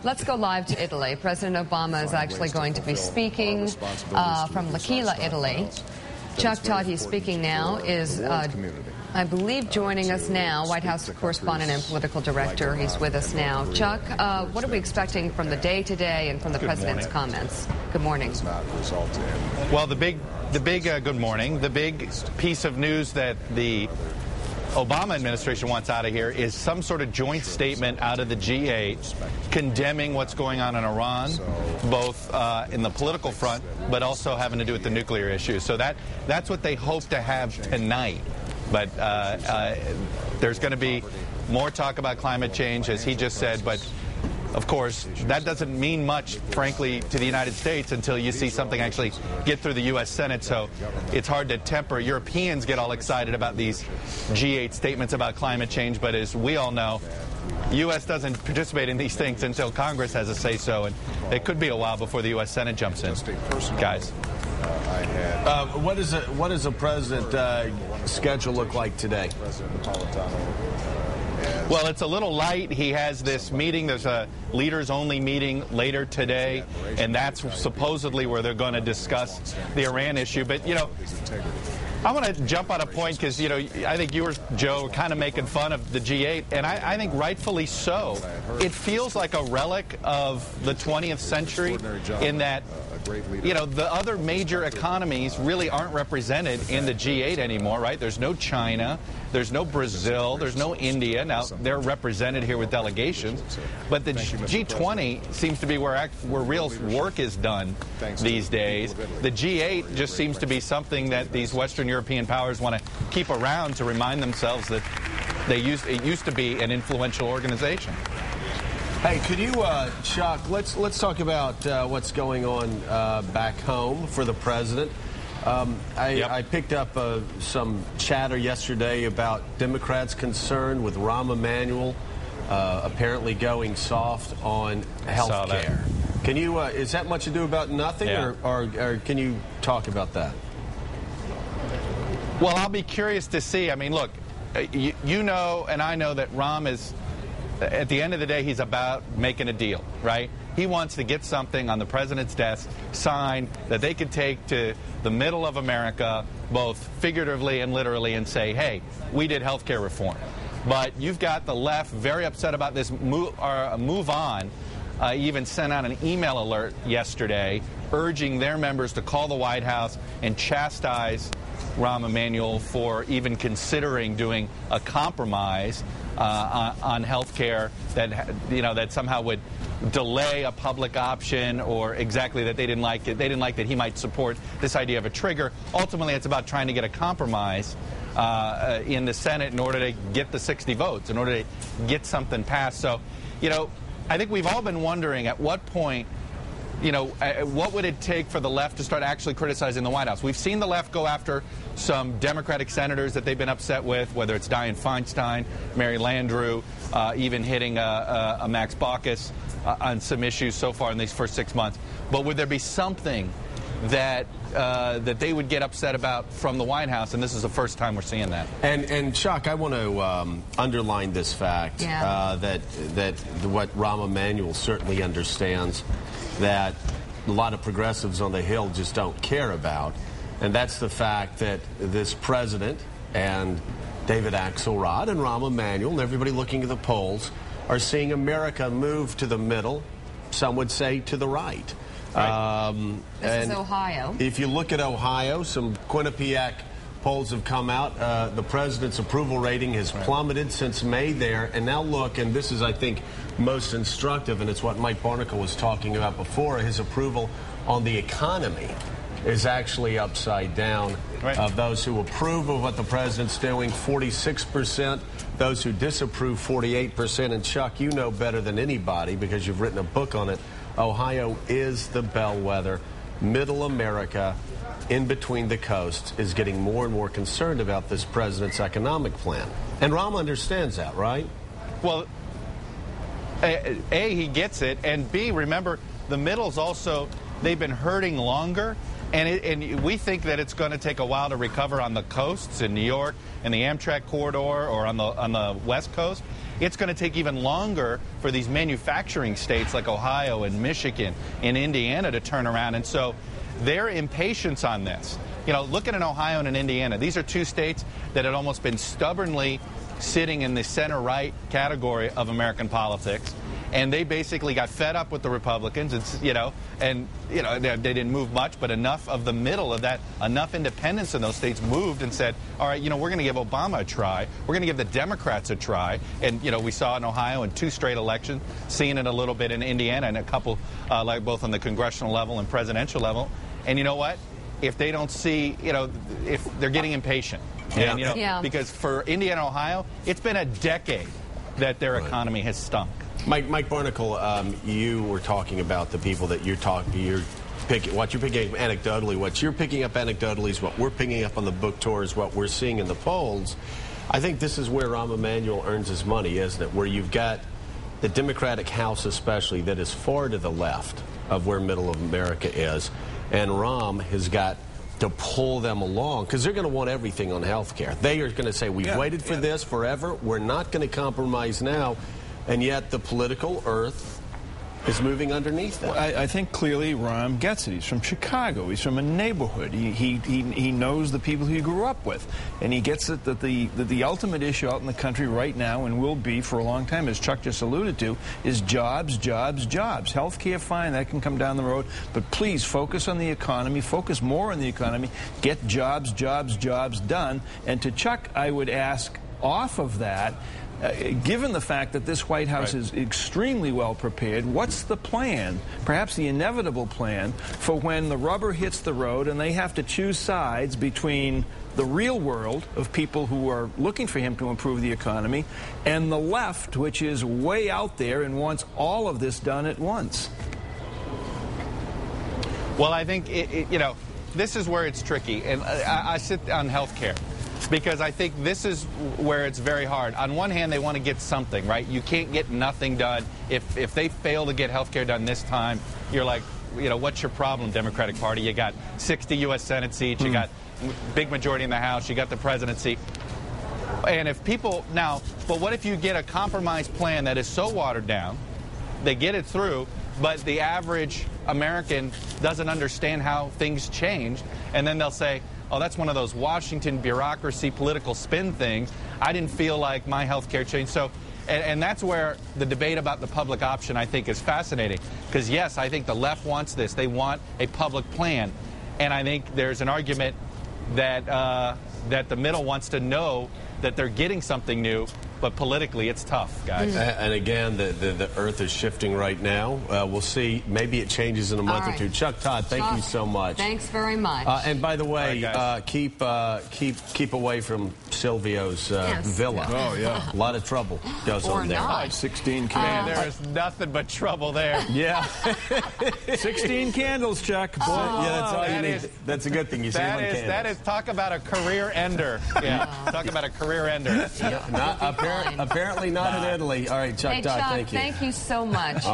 Let's go live to Italy. President Obama is actually going to be speaking from L'Aquila, Italy. Chuck Todd, he's speaking now, is, I believe, joining us now. White House correspondent and political director. He's with us now. Chuck, what are we expecting from the day today and from the president's comments? Good morning. Well, the big good morning. The big piece of news that the Obama administration wants out of here is some sort of joint statement out of the G8 condemning what's going on in Iran, both in the political front, but also having to do with the nuclear issue. So that's what they hope to have tonight. But there's going to be more talk about climate change, as he just said, but of course, that doesn't mean much, frankly, to the United States until you see something actually get through the U.S. Senate. So it's hard to temper. Europeans get all excited about these G8 statements about climate change. But as we all know, U.S. doesn't participate in these things until Congress has a say-so. And it could be a while before the U.S. Senate jumps in. Guys. What does the president schedule look like today? Well, it's a little light. He has this meeting. There's a leaders-only meeting later today, and that's supposedly where they're going to discuss the Iran issue. But, you know, I want to jump on a point because, you know, I think you were, Joe, kind of making fun of the G8, and I think rightfully so. It feels like a relic of the 20th century in that, you know, the other major economies really aren't represented in the G8 anymore, right? There's no China, there's no Brazil, there's no India. Now, they're represented here with delegations, but the G20 seems to be where real work is done these days. The G8 just seems to be something that these Western European powers want to keep around to remind themselves that it used to be an influential organization. Hey, could you, Chuck, let's talk about what's going on back home for the president. I picked up some chatter yesterday about Democrats' concern with Rahm Emanuel apparently going soft on health care. Can you, is that much ado about nothing, or can you talk about that? Well, I'll be curious to see. I mean, look, you know and I know that Rahm is, at the end of the day, he's about making a deal, right? He wants to get something on the president's desk signed that they could take to the middle of America, both figuratively and literally, and say, hey, we did health care reform. But you've got the left very upset about this move on. Even sent out an email alert yesterday urging their members to call the White House and chastise Rahm Emanuel for even considering doing a compromise on health care that, you know, that somehow would delay a public option, or exactly that they didn't like it. They didn't like that he might support this idea of a trigger. Ultimately, it's about trying to get a compromise in the Senate in order to get the 60 votes, in order to get something passed. So, you know, I think we've all been wondering at what point, you know, what would it take for the left to start actually criticizing the White House? We've seen the left go after some Democratic senators that they've been upset with, whether it's Dianne Feinstein, Mary Landrieu, even hitting a Max Baucus on some issues so far in these first 6 months. But would there be something that that they would get upset about from the White House? And this is the first time we're seeing that. And Chuck, I want to underline this fact that what Rahm Emanuel certainly understands that a lot of progressives on the Hill just don't care about, and that's the fact that this president and David Axelrod and Rahm Emanuel and everybody looking at the polls are seeing America move to the middle, some would say to the right. This is Ohio. If you look at Ohio, some Quinnipiac polls have come out. The president's approval rating has plummeted since May there. And now look, and this is, I think, most instructive, and it's what Mike Barnicle was talking about before, his approval on the economy is actually upside down. Of those who approve of what the president's doing, 46%. Those who disapprove, 48%. And Chuck, you know better than anybody because you've written a book on it. Ohio is the bellwether. Middle America, in between the coasts, is getting more and more concerned about this president's economic plan. And Rahm understands that, right? Well, A, he gets it, and B, remember, the middle's also, they've been hurting longer. And we think that it's going to take a while to recover on the coasts in New York and the Amtrak corridor, or on the West Coast. It's going to take even longer for these manufacturing states like Ohio and Michigan and Indiana to turn around. And so their impatience on this, look at Ohio and Indiana. These are two states that had almost been stubbornly sitting in the center-right category of American politics. And they basically got fed up with the Republicans, they didn't move much, but enough of the middle of that, enough independents in those states moved and said, all right, we're going to give Obama a try. We're going to give the Democrats a try. And, we saw in Ohio in 2 straight elections, seeing it a little bit in Indiana and a couple, like both on the congressional level and presidential level. And you know what? If they don't see, if they're getting impatient. Yeah. And, because for Indiana and Ohio, it's been a decade that their economy has stunk. Mike Barnicle, you were talking about the people that what you're picking anecdotally. What you're picking up anecdotally is what we're picking up on the book tour, is what we're seeing in the polls. I think this is where Rahm Emanuel earns his money, isn't it? Where you've got the Democratic House especially that is far to the left of where middle of America is, and Rahm has got to pull them along, because they're going to want everything on health care. They are going to say, we've waited for this forever. We're not going to compromise now. And yet the political earth is moving underneath them. Well, I think clearly Rahm gets it. He's from Chicago. He's from a neighborhood. He knows the people he grew up with. And he gets it that the ultimate issue out in the country right now, and will be for a long time, as Chuck just alluded to, is jobs, jobs, jobs. Health care, fine, that can come down the road. But please focus on the economy. Focus more on the economy. Get jobs, jobs, jobs done. And to Chuck, I would ask, off of that, given the fact that this White House is extremely well prepared, what's the plan, perhaps the inevitable plan, for when the rubber hits the road and they have to choose sides between the real world of people who are looking for him to improve the economy and the left, which is way out there and wants all of this done at once? Well, I think, this is where it's tricky. And I sit on health care, because I think this is where it's very hard. On one hand, they want to get something, right? You can't get nothing done. If they fail to get health care done this time, you're like, what's your problem, Democratic Party? You got 60 U.S. Senate seats. You got big majority in the House. You got the presidency. And if people now, but what if you get a compromise plan that is so watered down, they get it through, but the average American doesn't understand how things changed, and then they'll say, oh, that's one of those Washington bureaucracy political spin things. I didn't feel like my health care changed. So, and that's where the debate about the public option, I think, is fascinating. Because, yes, I think the left wants this. They want a public plan. And I think there's an argument that, that the middle wants to know that they're getting something new. But politically, it's tough, guys. And again, the earth is shifting right now. We'll see. Maybe it changes in a month or two. Chuck Todd, thank you so much. Thanks very much. And by the way, keep away from Silvio's villa. Oh, yeah. A lot of trouble goes on there. Not. 16 candles. There's nothing but trouble there. Yeah. 16 candles, Chuck. Boy. Yeah, that's all you need. That's a good thing. You save on candles. That is, talk about a career ender. Yeah, talk about a career ender. Apparently not in Italy. All right, Chuck Todd, Chuck, thank you. Thank you so much.